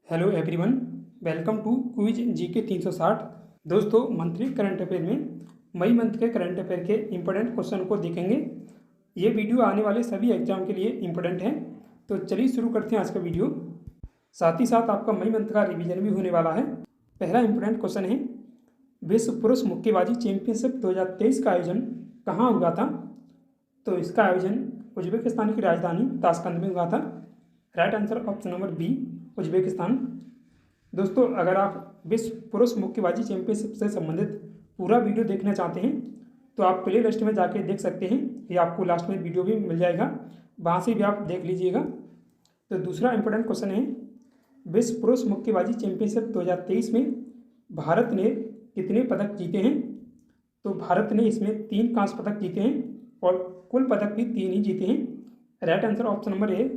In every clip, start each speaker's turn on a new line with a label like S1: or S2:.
S1: Hello everyone, welcome to quiz GK 360। दोस्तों, monthly current affair में मई मंथ के करंट अफेयर के इंपॉर्टेंट क्वेश्चन को देखेंगे। ये वीडियो आने वाले सभी एग्जाम के लिए इंपॉर्टेंट है। तो चलिए शुरू करते हैं आज का वीडियो। साथ ही साथ आपका मई मंथ का रिवीजन भी होने वाला है। पहला इंपॉर्टेंट क्वेश्चन है, विश्व पुरुष मुक्केबाजी चैंपियनशिप 2023 का आयोजन कहाँ हुआ था? तो इसका आयोजन उज्बेकिस्तान की राजधानी ताशकंद में हुआ था। Right answer option number B, Uzbekistan. दोस्तों, अगर आप विश्व पुरुष मुक्केबाजी चैंपियनशिप से संबंधित पूरा वीडियो देखना चाहते हैं तो आप प्ले लिस्ट में जाके देख सकते हैं। ये आपको लास्ट में वीडियो भी मिल जाएगा, वहाँ से भी आप देख लीजिएगा। तो दूसरा इंपॉर्टेंट क्वेश्चन है, विश्व पुरुष मुक्केबाजी चैंपियनशिप 2023 में भारत ने कितने पदक जीते हैं? तो भारत ने इसमें 3 कांस्य पदक जीते हैं और कुल पदक भी 3 ही जीते हैं। राइट आंसर ऑप्शन नंबर ए।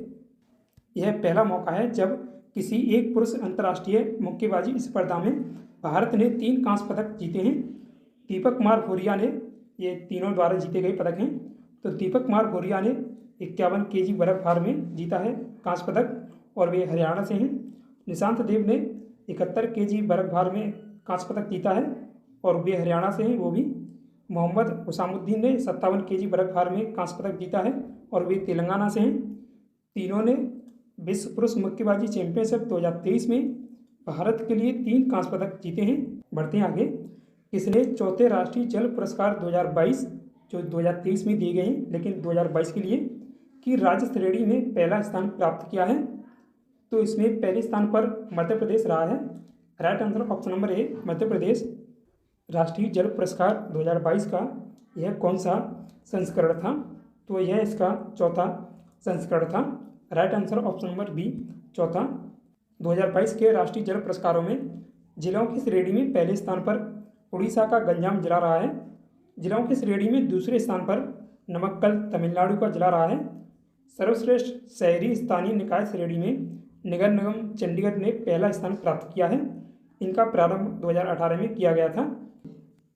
S1: यह पहला मौका है जब किसी एक पुरुष अंतर्राष्ट्रीय मुक्केबाजी स्पर्धा में भारत ने 3 कांस्य पदक जीते हैं। दीपक कुमार भोरिया ने, ये तीनों द्वारा जीते गए पदक हैं। तो दीपक कुमार भोरिया ने 51 केजी वर्ग भार में जीता है कांस्य पदक और वे हरियाणा से हैं। निशांत देव ने 71 केजी वर्ग भार में कांस्य पदक जीता है और वे हरियाणा से हैं, वो भी। मोहम्मद हुसामुद्दीन ने 57 केजी वर्ग भार में कांस्य पदक जीता है और वे तेलंगाना से हैं। तीनों ने विश्व पुरुष मुक्केबाजी चैंपियनशिप 2023 में भारत के लिए 3 कांस्य पदक जीते हैं। बढ़ते हैं आगे। किसने चौथे राष्ट्रीय जल पुरस्कार 2022, जो 2023 में दिए गए हैं लेकिन 2022 के लिए, की राज्य श्रेणी में पहला स्थान प्राप्त किया है? तो इसमें पहले स्थान पर मध्य प्रदेश रहा है। Right answer option number A, Madhya Pradesh. राष्ट्रीय जल पुरस्कार 2022 का यह कौन सा संस्करण था? तो यह इसका चौथा संस्करण था। Right answer option number B, चौथा। 2022 के राष्ट्रीय जल पुरस्कारों में जिलों की श्रेणी में पहले स्थान पर उड़ीसा का गंजाम जिला रहा है। जिलों की श्रेणी में दूसरे स्थान पर नमक्कल तमिलनाडु का जिला रहा है। सर्वश्रेष्ठ शहरी स्थानीय निकाय श्रेणी में नगर निगम चंडीगढ़ ने पहला स्थान प्राप्त किया है। इनका प्रारंभ 2018 में किया गया था।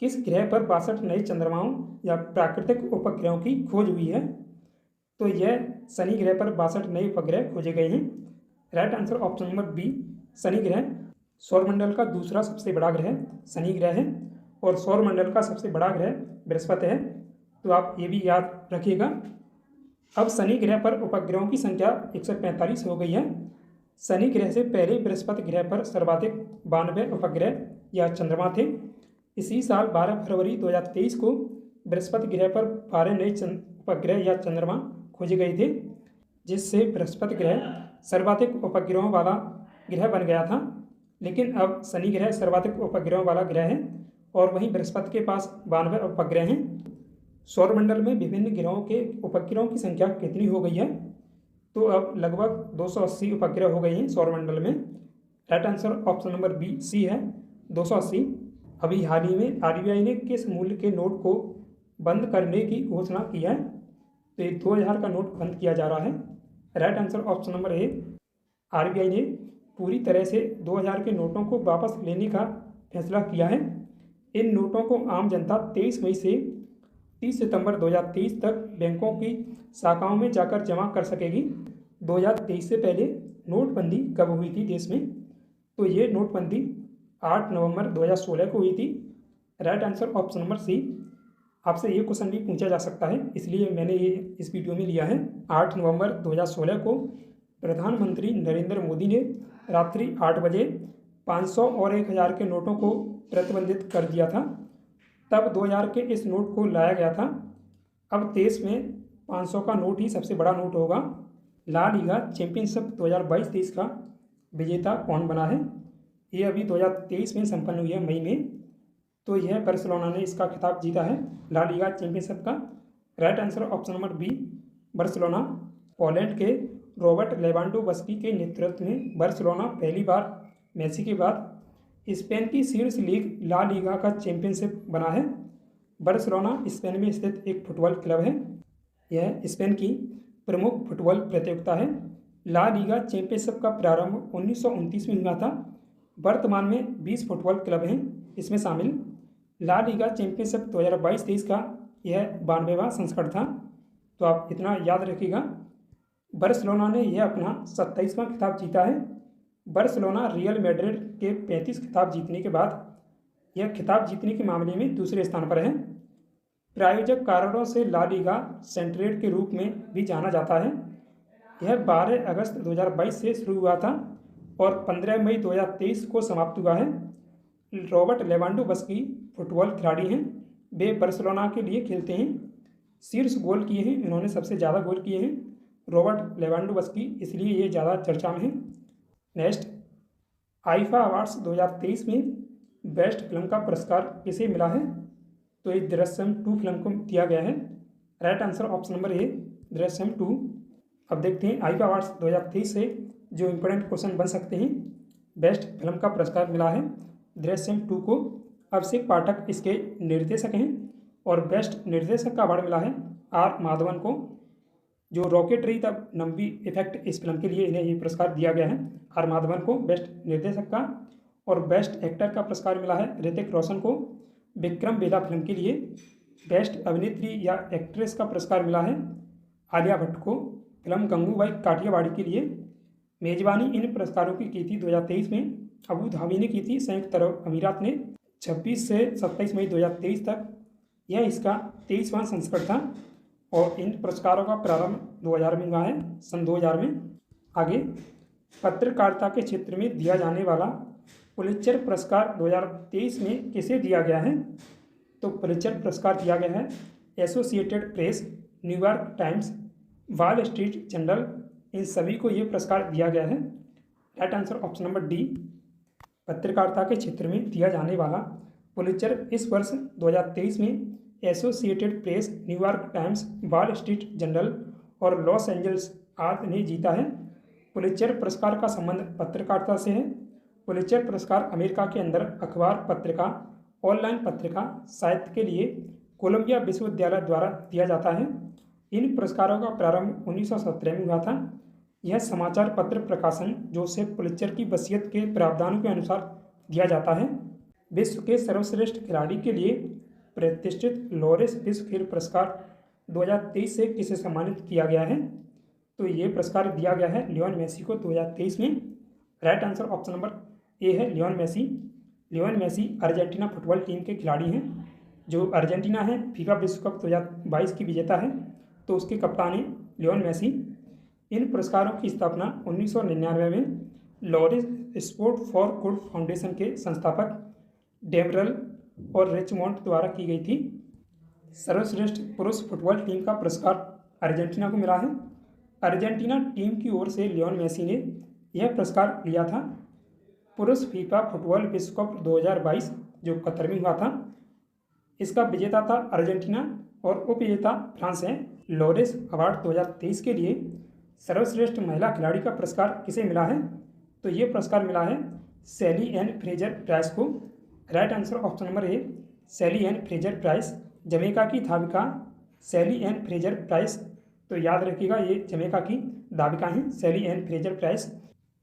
S1: किस ग्रह पर 62 नए चंद्रमाओं या प्राकृतिक उपग्रहों की खोज हुई है? तो यह शनि ग्रह पर 62 नए उपग्रह खोजे गए हैं। Right answer option number B, शनि ग्रह। सौरमंडल का दूसरा सबसे बड़ा ग्रह शनि ग्रह है और सौरमंडल का सबसे बड़ा ग्रह बृहस्पति है। तो आप ये भी याद रखिएगा। अब शनि ग्रह पर उपग्रहों की संख्या 145 हो गई है। शनि ग्रह से पहले बृहस्पति ग्रह पर सर्वाधिक 92 उपग्रह या चंद्रमा थे। इसी साल 12 फरवरी 2023 को बृहस्पति ग्रह पर 12 नए उपग्रह या चंद्रमा खोजे गए थे, जिससे बृहस्पति ग्रह सर्वाधिक उपग्रहों वाला ग्रह बन गया था। लेकिन अब शनि ग्रह सर्वाधिक उपग्रहों वाला ग्रह है और वहीं बृहस्पति के पास 92 उपग्रह हैं। सौरमंडल में विभिन्न ग्रहों के उपग्रहों की संख्या कितनी हो गई है? तो अब लगभग 280 उपग्रह हो गए हैं सौरमंडल में। Right answer option number B, C है, 280। अभी हाल ही में आरबीआई ने किस मूल्य के नोट को बंद करने की घोषणा की है? तो ये 2000 का नोट बंद किया जा रहा है। राइट आंसर ऑप्शन नंबर ए, आरबीआई ने पूरी तरह से 2000 के नोटों को वापस लेने का फैसला किया है। इन नोटों को आम जनता 23 मई से 30 सितंबर 2023 तक बैंकों की शाखाओं में जाकर जमा कर सकेगी। 2023 से पहले नोटबंदी कब हुई थी देश में? तो ये नोटबंदी 8 नवंबर 2016 को हुई थी। Right answer option number C. आपसे ये क्वेश्चन भी पूछा जा सकता है, इसलिए मैंने ये इस वीडियो में लिया है। 8 नवंबर 2016 को प्रधानमंत्री नरेंद्र मोदी ने रात्रि 8 बजे 500 और 1000 के नोटों को प्रतिबंधित कर दिया था। तब 2000 के इस नोट को लाया गया था। अब देश में 500 का नोट ही सबसे बड़ा नोट होगा। ला लीगा चैंपियनशिप 2022-23 का विजेता कौन बना है? ये अभी 2023 में संपन्न हुई है, मई में। तो यह बार्सिलोना ने इसका खिताब जीता है, ला लीगा चैंपियनशिप का। Right answer option number B, Barcelona. Poland के रॉबर्ट लेवांडोव्स्की के नेतृत्व में बार्सिलोना पहली बार मेसी के बाद स्पेन की शीर्ष लीग ला लीगा का चैंपियनशिप बना है। बार्सिलोना स्पेन में स्थित एक फुटबॉल क्लब है। यह स्पेन की प्रमुख फुटबॉल प्रतियोगिता है। ला लीगा चैंपियनशिप का प्रारंभ 1929 में हुआ था। वर्तमान में 20 फुटबॉल क्लब हैं इसमें शामिल। ला लीगा चैंपियनशिप 2022-23 का यह 92वां संस्करण था। तो आप इतना याद रखिएगा। बार्सिलोना ने यह अपना 27वां खिताब जीता है बार्सिलोना रियल मैड्रिड के 35 खिताब जीतने के बाद यह खिताब जीतने के मामले में दूसरे स्थान पर है। प्रायोजक कारणों से ला लीगा सेंट्रेट के रूप में भी जाना जाता है। यह 12 अगस्त 2022 से शुरू हुआ था और 15 मई 2023 को समाप्त हुआ है। रॉबर्ट लेवांडोव्स्की फुटबॉल खिलाड़ी हैं, वे बार्सिलोना के लिए खेलते हैं। शीर्ष गोल किए हैं, इन्होंने सबसे ज़्यादा गोल किए हैं रॉबर्ट लेवांडोव्स्की, इसलिए ये ज़्यादा चर्चा में है। नेक्स्ट, आईफा अवार्ड्स 2023 में बेस्ट फिल्म का पुरस्कार किसे मिला है? तो ये दृश्यम 2 फिल्म को दिया गया है। राइट आंसर ऑप्शन नंबर ए, दृश्यम 2। अब देखते हैं आईफा अवार्ड्स 2023 से जो इंपॉर्टेंट क्वेश्चन बन सकते हैं। बेस्ट फिल्म का पुरस्कार मिला है दृश्यम 2 को। अभिषेक पाठक इसके निर्देशक हैं और बेस्ट निर्देशक का अवार्ड मिला है आर माधवन को, जो रॉकेटरी द नंबी इफेक्ट इस फिल्म के लिए इन्हें ये पुरस्कार दिया गया है आर माधवन को बेस्ट निर्देशक का। और बेस्ट एक्टर का पुरस्कार मिला है ऋतिक रोशन को विक्रम वेदा फिल्म के लिए। बेस्ट अभिनेत्री या एक्ट्रेस का पुरस्कार मिला है आलिया भट्ट को फिल्म गंगूबाई काठियावाड़ी के लिए। मेजबानी इन पुरस्कारों की थी 2023 में अबू धाबी ने की थी, संयुक्त अरब अमीरात ने 26 से 27 मई 2023 तक। यह इसका 23वां संस्करण था और इन पुरस्कारों का प्रारंभ 2000 में हुआ है, सन 2000 में। आगे, पत्रकारिता के क्षेत्र में दिया जाने वाला पुलित्जर पुरस्कार 2023 में किसे दिया गया है? तो पुलित्जर पुरस्कार दिया गया है Associated Press, New York Times, Wall Street Journal, इन सभी को ये पुरस्कार दिया गया है। Right answer option number D, पत्रकारिता के क्षेत्र में दिया जाने वाला पुलित्जर इस वर्ष 2023 में associated Press, New York Times, Wall Street journal और लॉस एंजल्स आर्ट ने जीता है। पुलित्जर पुरस्कार का संबंध पत्रकारिता से है। पुलित्जर पुरस्कार अमेरिका के अंदर अखबार, पत्रिका, ऑनलाइन पत्रिका, साहित्य के लिए कोलंबिया विश्वविद्यालय द्वारा दिया जाता है। इन पुरस्कारों का प्रारंभ 1917 में हुआ था। यह समाचार पत्र प्रकाशन जोसेफ पुलित्जर की वसीयत के प्रावधानों के अनुसार दिया जाता है। विश्व के सर्वश्रेष्ठ खिलाड़ी के लिए प्रतिष्ठित लॉरेंस विश्व खेल पुरस्कार 2023 से किसे सम्मानित किया गया है? तो ये पुरस्कार दिया गया है लियोन मेसी को 2023 में। Right answer option number A है Lionel Messi. Lionel Messi Argentina football team के खिलाड़ी हैं। जो अर्जेंटीना है फीफा विश्व कप 2022 की विजेता है, तो उसके कप्तान हैं लियोन मेसी। इन पुरस्कारों की स्थापना 1999 में Lawrence sport for good foundation के संस्थापक डेमरल और रिचमोंड द्वारा की गई थी। सर्वश्रेष्ठ पुरुष फुटबॉल टीम का पुरस्कार अर्जेंटीना को मिला है। अर्जेंटीना टीम की ओर से लियोन मेसी ने यह पुरस्कार लिया था। पुरुष फीफा फुटबॉल विश्व कप 2022 जो कतर में हुआ था, इसका विजेता था अर्जेंटीना और उपविजेता फ्रांस है। लॉरेंस अवार्ड 2023 के लिए सर्वश्रेष्ठ महिला खिलाड़ी का पुरस्कार किसे मिला है? तो ये पुरस्कार मिला है सैली एन फ्रेजर प्राइस को। Right answer option number A, Shelly Ann Fraser Pryce. Jamaica की धाविका सैली एन फ्रेजर प्राइस, तो याद रखिएगा ये जमैका की धाविका हैं Shelly Ann Fraser Pryce.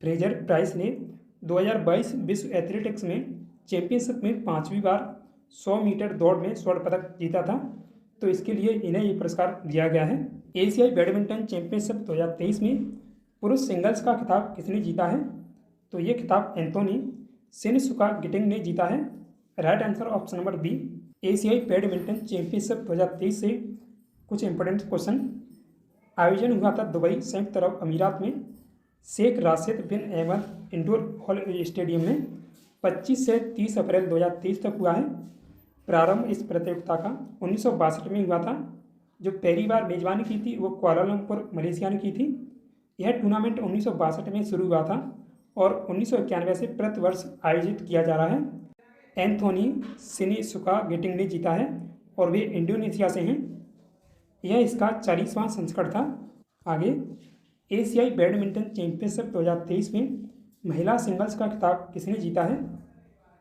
S1: Fraser Pryce ने 2022 विश्व एथलेटिक्स में चैंपियनशिप में 5वीं बार 100 मीटर दौड़ में स्वर्ण पदक जीता था, तो इसके लिए इन्हें ये पुरस्कार दिया गया है। एशियाई बैडमिंटन चैंपियनशिप 2023 में पुरुष सिंगल्स का खिताब किसने जीता है? तो ये खिताब एंथोनी शिनसुका गिटिंग ने जीता है। Right answer option number B, एशियाई बैडमिंटन चैंपियनशिप 2023 से कुछ इंपॉर्टेंट क्वेश्चन। आयोजन हुआ था दुबई, संयुक्त अरब अमीरात में शेख राशिद बिन अहमद इंडोर हॉल स्टेडियम में 25 से 30 अप्रैल 2023 तक हुआ है। प्रारंभ इस प्रतियोगिता का 1962 में हुआ था। जो पहली बार मेजबानी की थी वो कुआलालंपुर मलेशिया ने की थी। यह टूर्नामेंट 1962 में शुरू हुआ था और 1991 से प्रतिवर्ष आयोजित किया जा रहा है। एंथोनी शिनसुका गिटिंग ने जीता है और वे इंडोनेशिया से हैं। यह इसका 40वां संस्करण था। आगे, एशियाई बैडमिंटन चैंपियनशिप 2023 में महिला सिंगल्स का खिताब किसने जीता है?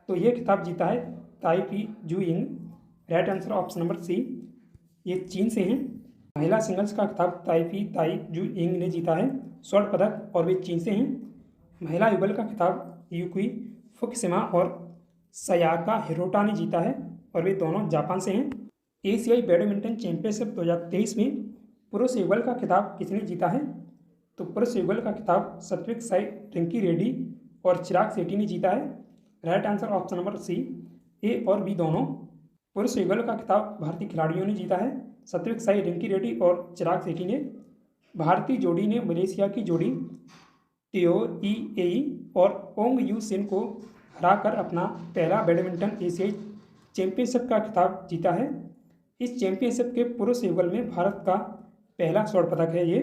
S1: तो ये खिताब जीता है ताई पी Tzu Ying. Right answer option number C, ये चीन से हैं। महिला सिंगल्स का खिताब ताई जू यिंग ने जीता है स्वर्ण पदक, और वे चीन से हैं। महिला युगल का खिताब यूकी फुकुशिमा और सयाका हिरोटा ने जीता है और वे दोनों जापान से हैं। एशियाई बैडमिंटन चैंपियनशिप 2023 में पुरुष युगल का खिताब किसने जीता है? तो पुरुष युगल का खिताब सात्विक साई रिंकी रेड्डी और चिराग शेट्टी ने जीता है। Right answer option number C, A और बी दोनों। पुरुष युगल का खिताब भारतीय खिलाड़ियों ने जीता है। सात्विक साई रिंकी रेड्डी और चिराग शेट्टी ने। भारतीय जोड़ी ने मलेशिया की जोड़ी तियो ई एई और ओंग यू सिन को हराकर अपना पहला बैडमिंटन एशियाई चैंपियनशिप का खिताब जीता है। इस चैंपियनशिप के पुरुष युगल में भारत का पहला स्वर्ण पदक है ये।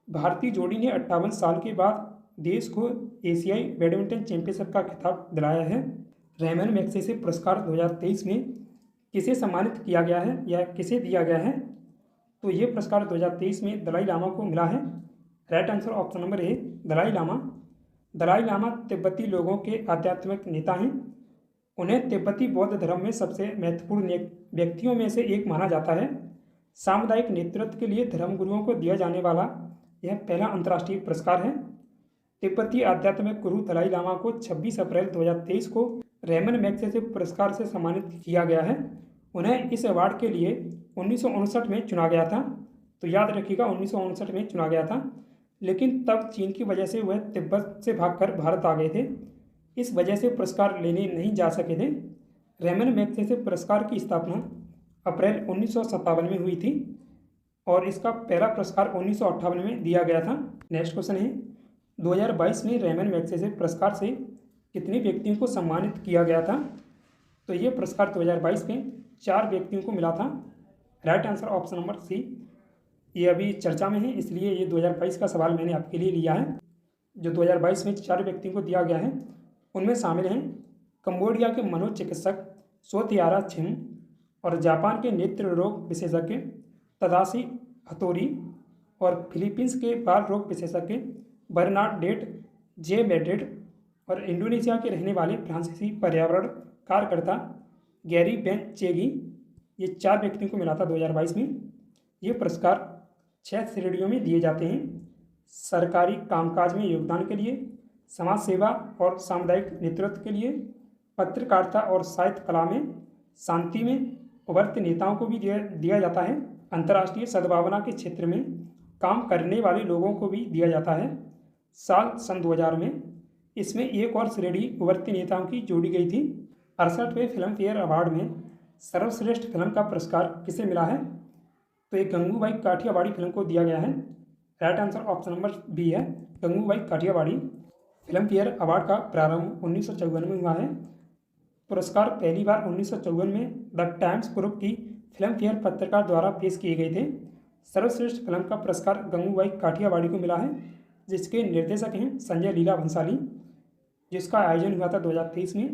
S1: भारतीय जोड़ी ने 58 साल के बाद देश को एशियाई बैडमिंटन चैंपियनशिप का खिताब दिलाया है। रेमन मैग्सेसे पुरस्कार 2023 में किसे सम्मानित किया गया है या किसे दिया गया है? तो ये पुरस्कार 2023 में दलाई लामा को मिला है। Right answer option number A, Dalai Lama. Dalai Lama तिब्बती लोगों के आध्यात्मिक नेता हैं। उन्हें तिब्बती बौद्ध धर्म में सबसे महत्वपूर्ण व्यक्तियों में से एक माना जाता है। सामुदायिक नेतृत्व के लिए धर्मगुरुओं को दिया जाने वाला यह पहला अंतर्राष्ट्रीय पुरस्कार है। तिब्बती आध्यात्मिक गुरु दलाई लामा को 26 अप्रैल 2023 को रेमन मैग्सेसे पुरस्कार से सम्मानित किया गया है। उन्हें इस अवार्ड के लिए 1959 में चुना गया था। तो याद रखिएगा 1959 में चुना गया था, लेकिन तब चीन की वजह से वह तिब्बत से भागकर भारत आ गए थे। इस वजह से पुरस्कार लेने नहीं जा सके थे। रेमन मैग्सेसे पुरस्कार की स्थापना अप्रैल 1957 में हुई थी और इसका पहला पुरस्कार 1958 में दिया गया था। नेक्स्ट क्वेश्चन है, 2022 में रेमन मैग्सेसे पुरस्कार से कितने व्यक्तियों को सम्मानित किया गया था? तो ये पुरस्कार 2022 में 4 व्यक्तियों को मिला था। Right answer option number C. ये अभी चर्चा में है, इसलिए ये 2022 का सवाल मैंने आपके लिए लिया है। जो 2022 में 4 व्यक्तियों को दिया गया है उनमें शामिल हैं कंबोडिया के मनोचिकित्सक सोतियारा छिम और जापान के नेत्र रोग विशेषज्ञ तदाशी हथोरी और फिलीपींस के बाल रोग विशेषज्ञ बर्नाडेट जे मेड्रिड और इंडोनेशिया के रहने वाले फ्रांसीसी पर्यावरण कार्यकर्ता गैरी बेन चेगी। ये 4 व्यक्तियों को मिला था 2022 में। ये पुरस्कार 6 श्रेणियों में दिए जाते हैं। सरकारी कामकाज में योगदान के लिए, समाज सेवा और सामुदायिक नेतृत्व के लिए, पत्रकारिता और साहित्य कला में, शांति में उभरते नेताओं को भी दिया जाता है। अंतर्राष्ट्रीय सद्भावना के क्षेत्र में काम करने वाले लोगों को भी दिया जाता है। सन 2000 में इसमें एक और श्रेणी उभरते नेताओं की जोड़ी गई थी। 68वें फिल्म फेयर अवार्ड में सर्वश्रेष्ठ फिल्म का पुरस्कार किसे मिला है? तो ये गंगूबाई काठियावाड़ी फिल्म को दिया गया है। Right answer option number B है, Gangubai Kathiawadi. Filmfare award का प्रारंभ 1954 में हुआ है। पुरस्कार पहली बार 1954 में द टाइम्स ग्रुप की फिल्म फेयर पत्रकार द्वारा पेश किए गए थे। सर्वश्रेष्ठ फिल्म का पुरस्कार गंगूबाई काठियावाड़ी को मिला है, जिसके निर्देशक हैं संजय लीला भंसाली, जिसका आयोजन हुआ था 2023 में।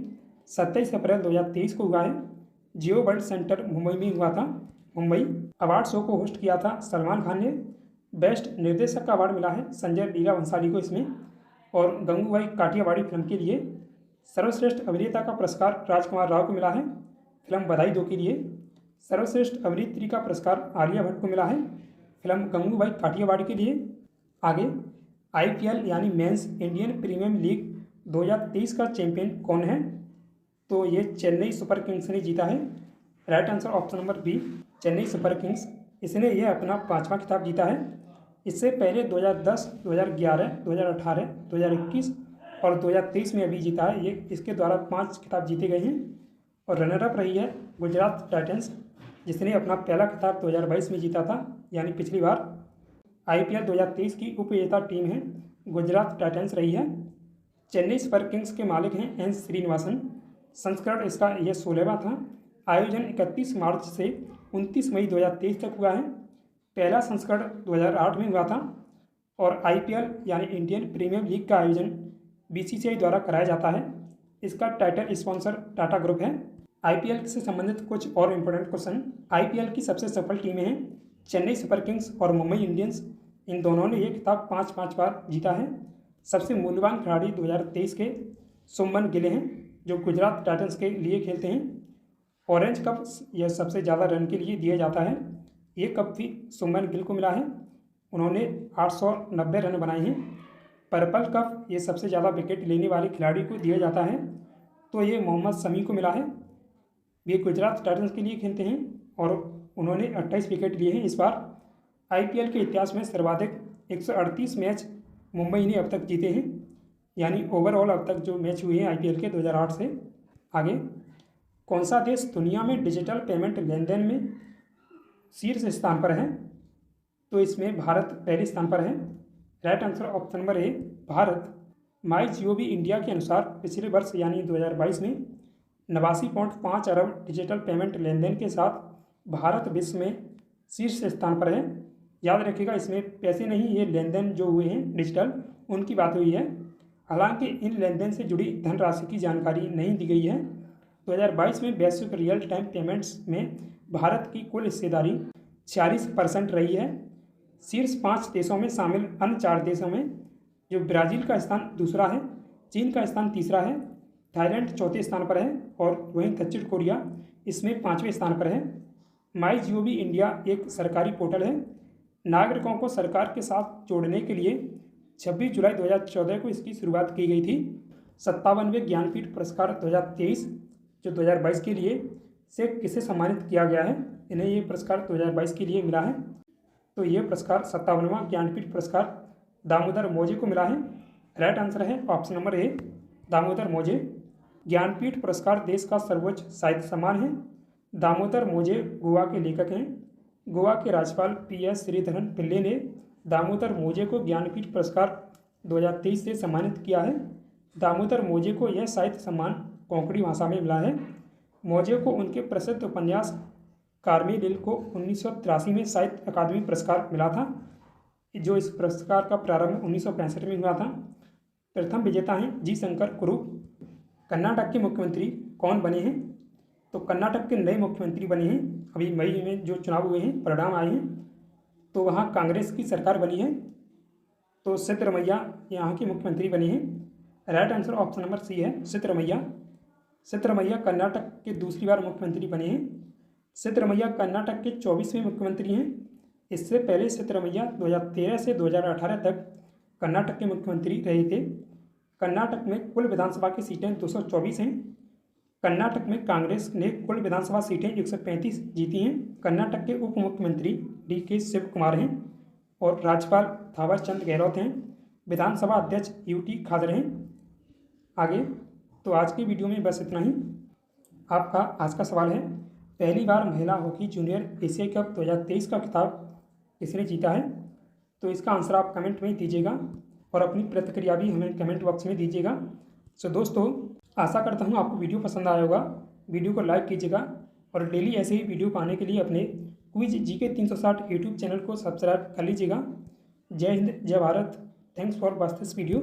S1: 27 अप्रैल 2023 को हुआ है। जियो वर्ल्ड सेंटर मुंबई में हुआ था। मुंबई अवार्ड शो को होस्ट किया था सलमान खान ने। बेस्ट निर्देशक का अवार्ड मिला है संजय लीला भंसाली को इसमें। और गंगूबाई काठियावाड़ी फिल्म के लिए सर्वश्रेष्ठ अभिनेता का पुरस्कार राजकुमार राव को मिला है फिल्म बधाई 2 के लिए। सर्वश्रेष्ठ अभिनेत्री का पुरस्कार आलिया भट्ट को मिला है फिल्म गंगूबाई काठियावाड़ी के लिए। आगे IPL यानी मेंस इंडियन प्रीमियर लीग 2023 का चैंपियन कौन है? तो ये चेन्नई सुपर किंग्स ने जीता है। Right answer option number B, Chennai Super Kings. इसने ये अपना 5वां खिताब जीता है। इससे पहले 2010, 2011, 2018, 2021 और 2023 में अभी जीता है। ये इसके द्वारा 5 खिताब जीते गए हैं। और रनर अप रही है गुजरात टाइटंस, जिसने अपना पहला खिताब 2022 में जीता था, यानी पिछली बार। IPL 2023 की उपविजेता टीम है गुजरात टाइटंस रही है। चेन्नई सुपर किंग्स के मालिक हैं एन श्रीनिवासन। संस्करण इसका यह 16वां था। आयोजन 31 मार्च से 29 मई 2023 तक हुआ है। पहला संस्करण 2008 में हुआ था। और IPL यानी इंडियन प्रीमियर लीग का आयोजन BCCI द्वारा कराया जाता है। इसका टाइटल स्पॉन्सर टाटा ग्रुप है। IPL से संबंधित कुछ और इम्पोर्टेंट क्वेश्चन। IPL की सबसे सफल टीमें हैं चेन्नई सुपर किंग्स और मुंबई इंडियंस। इन दोनों ने ये खिताब 5-5 बार जीता है। सबसे मूल्यवान खिलाड़ी 2023 के शुभमन गिल हैं, जो गुजरात टाइटंस के लिए खेलते हैं। ऑरेंज कप यह सबसे ज़्यादा रन के लिए दिया जाता है। ये कप भी शुभमन गिल को मिला है, उन्होंने 890 रन बनाए हैं। पर्पल कप ये सबसे ज़्यादा विकेट लेने वाले खिलाड़ी को दिया जाता है, तो ये मोहम्मद शमी को मिला है। वे गुजरात टाइटंस के लिए खेलते हैं और उन्होंने 28 विकेट लिए हैं इस बार। IPL के इतिहास में सर्वाधिक 138 मैच मुंबई ने अब तक जीते हैं। यानी ओवरऑल अब तक जो मैच हुए हैं IPL के 2008 से। आगे, कौन सा देश दुनिया में डिजिटल पेमेंट लेन देन में शीर्ष स्थान पर है? तो इसमें भारत पहले स्थान पर है। राइट आंसर ऑप्शन नंबर ए, भारत। MyGov इंडिया के अनुसार पिछले वर्ष यानी 2022 में 89.5 अरब डिजिटल पेमेंट लेन देन के साथ भारत विश्व में शीर्ष स्थान पर है। याद रखिएगा, इसमें पैसे नहीं, ये लेन देन जो हुए हैं डिजिटल उनकी बात हुई है। हालांकि इन लेन देन से जुड़ी धनराशि की जानकारी नहीं दी गई है। 2022 में वैश्विक रियल टाइम पेमेंट्स में भारत की कुल हिस्सेदारी 46% रही है। शीर्ष 5 देशों में शामिल अन्य 4 देशों में जो ब्राज़ील का स्थान दूसरा है, चीन का स्थान तीसरा है, थाईलैंड चौथे स्थान पर है और वहीं दक्षिण कोरिया इसमें 5वें स्थान पर है। MyGov इंडिया एक सरकारी पोर्टल है। नागरिकों को सरकार के साथ जोड़ने के लिए 26 जुलाई 2014 को इसकी शुरुआत की गई थी। 57वें ज्ञानपीठ पुरस्कार 2023 जो 2022 के लिए से किसे सम्मानित किया गया है? इन्हें ये पुरस्कार 2022 के लिए मिला है। तो ये पुरस्कार 57वां ज्ञानपीठ पुरस्कार दामोदर मोजे को मिला है। राइट आंसर है ऑप्शन नंबर ए, दामोदर मोजे। ज्ञानपीठ पुरस्कार देश का सर्वोच्च साहित्य सम्मान है। दामोदर मोजे गोवा के लेखक हैं। गोवा के राज्यपाल PS श्रीधरन पिल्ले ने दामोदर मोजे को ज्ञानपीठ पुरस्कार 2023 से सम्मानित किया है। दामोदर मोजे को यह साहित्य सम्मान कोंकणी भाषा में मिला है। मोजे को उनके प्रसिद्ध उपन्यास कार्मेलिल को 1983 में साहित्य अकादमी पुरस्कार मिला था, जो इस पुरस्कार का प्रारंभ 1965 में हुआ था। प्रथम विजेता हैं जी शंकर कुरुप। कर्नाटक के मुख्यमंत्री कौन बने हैं? तो कर्नाटक के नए मुख्यमंत्री बने हैं। अभी मई में जो चुनाव हुए हैं, परिणाम आए हैं, तो वहाँ कांग्रेस की सरकार बनी है। तो सिद्धरमैया यहाँ के मुख्यमंत्री बने हैं। Right answer option number C है, सिद्धरमैया। सिद्धरमैया कर्नाटक के दूसरी बार मुख्यमंत्री बने हैं। सिद्धरमैया कर्नाटक के 24वें मुख्यमंत्री हैं। इससे पहले सिद्धरमैया 2013 से 2018 तक कर्नाटक के मुख्यमंत्री रहे थे। कर्नाटक में कुल विधानसभा की सीटें 224 हैं। कर्नाटक में कांग्रेस ने कुल विधानसभा सीटें 135 जीती हैं। कर्नाटक के उप मुख्यमंत्री DK शिव कुमार हैं और राज्यपाल थावर चंद गहलोत हैं। विधानसभा अध्यक्ष UT खादर हैं। आगे, तो आज की वीडियो में बस इतना ही। आपका आज का सवाल है, पहली बार महिला हॉकी जूनियर एशिया कप 2023 का खिताब किसने जीता है? तो इसका आंसर आप कमेंट में दीजिएगा और अपनी प्रतिक्रिया भी हमें कमेंट बॉक्स में दीजिएगा। सो दोस्तों, आशा करता हूँ आपको वीडियो पसंद आया होगा। वीडियो को लाइक कीजिएगा और डेली ऐसे ही वीडियो पाने के लिए अपने क्विज GK 360 यूट्यूब चैनल को सब्सक्राइब कर लीजिएगा। जय हिंद, जय Bharat. Thanks for watch this video.